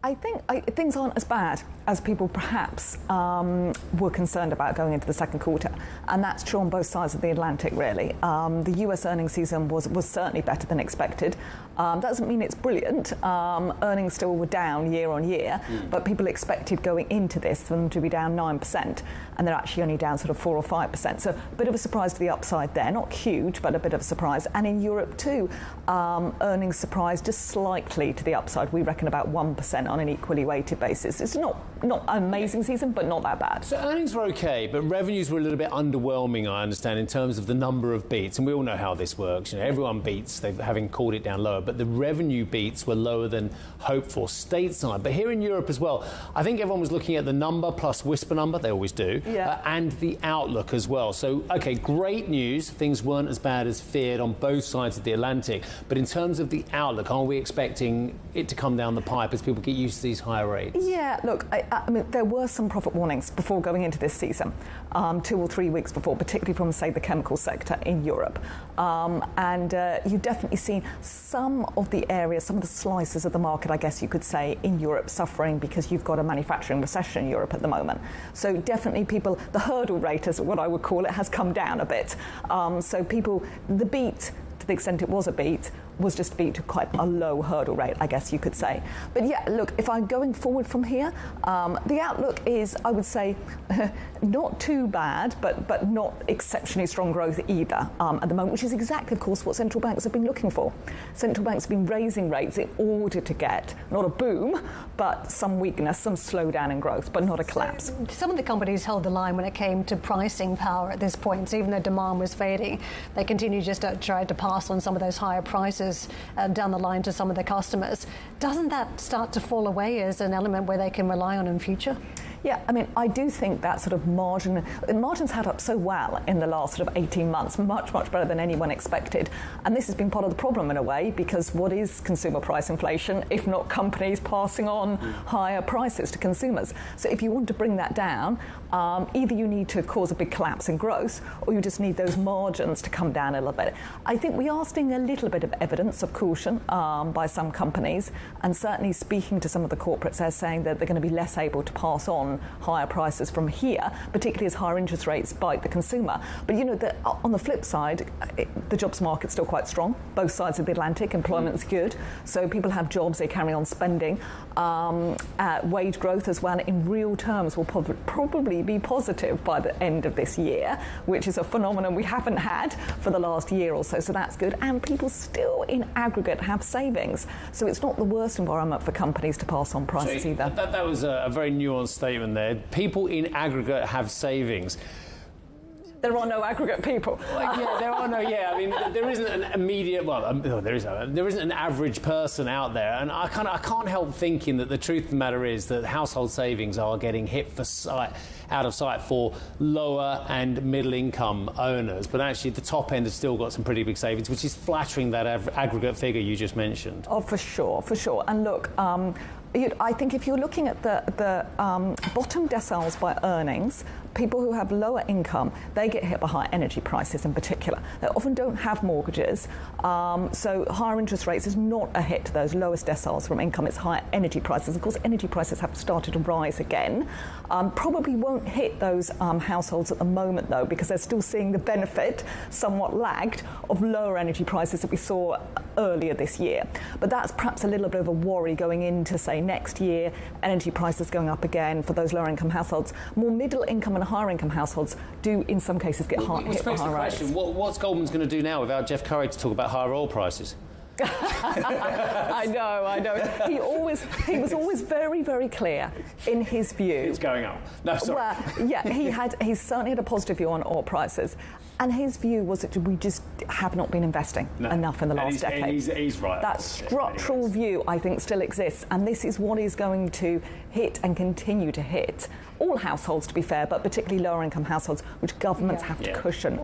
I think things aren't as bad as people perhaps were concerned about going into the second quarter, and that's true on both sides of the Atlantic, really. The US earnings season was certainly better than expected. Doesn't mean it's brilliant. Earnings still were down year on year, but people expected going into this for them to be down 9%, and they're actually only down sort of 4 or 5%. So a bit of a surprise to the upside there. Not huge, but a bit of a surprise. And in Europe too, earnings surprised just slightly to the upside. We reckon about 1% on an equally weighted basis. It's not an amazing season, but not that bad. So earnings were okay, but revenues were a little bit underwhelming, I understand, in terms of the number of beats. And we all know how this works. You know, everyone beats, they've having called it down lower, but the revenue beats were lower than hoped for stateside. But here in Europe as well, I think everyone was looking at the number plus whisper number, they always do, and the outlook as well. So, okay, great news. Things weren't as bad as feared on both sides of the Atlantic. But in terms of the outlook, are we expecting it to come down the pipe as people get used to these higher rates? Yeah, look, I mean, there were some profit warnings before going into this season, 2 or 3 weeks before, particularly from, say, the chemical sector in Europe. And you've definitely seen some of the areas, some of the slices of the market, I guess you could say, in Europe suffering because you've got a manufacturing recession in Europe at the moment. So definitely people, the hurdle rate, is what I would call it, has come down a bit. So people, the beat, to the extent it was a beat, was just beat to quite a low hurdle rate, I guess you could say. But yeah, look, if I'm going forward from here, the outlook is, I would say, not too bad, but not exceptionally strong growth either at the moment, which is exactly, of course, what central banks have been looking for. Central banks have been raising rates in order to get, not a boom, but some weakness, some slowdown in growth, but not a collapse. Some of the companies held the line when it came to pricing power at this point. So even though demand was fading, they continued just to try to pass on some of those higher prices down the line to some of the customers. Doesn't that start to fall away as an element where they can rely on in future? Yeah, I mean, I do think that sort of margins held up so well in the last sort of 18 months, much better than anyone expected. And this has been part of the problem in a way, because what is consumer price inflation if not companies passing on higher prices to consumers? So if you want to bring that down, either you need to cause a big collapse in growth, or you just need those margins to come down a little bit. I think we are seeing a little bit of evidence of caution by some companies, and certainly speaking to some of the corporates, they're saying that they're going to be less able to pass on higher prices from here, particularly as higher interest rates bite the consumer. But you know, on the flip side, the jobs market's still quite strong. Both sides of the Atlantic, employment's good, so people have jobs, they carry on spending. Wage growth as well, in real terms, will probably be positive by the end of this year, which is a phenomenon we haven't had for the last year or so. So that's good, and people still, in aggregate, have savings. So it's not the worst environment for companies to pass on prices either. That was a very nuanced statement there. People in aggregate have savings. There are no aggregate people. There are no. I mean, there isn't an immediate. Well, there isn't an average person out there, and I can't help thinking that the truth of the matter is that household savings are getting hit out of sight for lower and middle income owners, but actually the top end has still got some pretty big savings, which is flattering that aggregate figure you just mentioned. Oh, for sure. And look, I think if you're looking at the bottom deciles by earnings, people who have lower income, they get hit by higher energy prices in particular. They often don't have mortgages, so higher interest rates is not a hit to those lowest deciles from income. It's higher energy prices. Of course, energy prices have started to rise again. Probably won't hit those households at the moment, though, because they're still seeing the benefit, somewhat lagged, of lower energy prices that we saw earlier this year. But that's perhaps a little bit of a worry going into, say, next year, energy prices going up again for those lower income households. More middle income and higher income households do in some cases get hit by higher rates. What's Goldman's going to do now without Jeff Curry to talk about higher oil prices? I know. He was always very clear in his view. It's going up. No, sorry. Well, yeah, he certainly had a positive view on oil prices, and his view was that we just have not been investing enough in the last decade. And he's right. That structural view, I think, still exists, and this is what is going to hit and continue to hit all households, to be fair, but particularly lower income households, which governments have to cushion.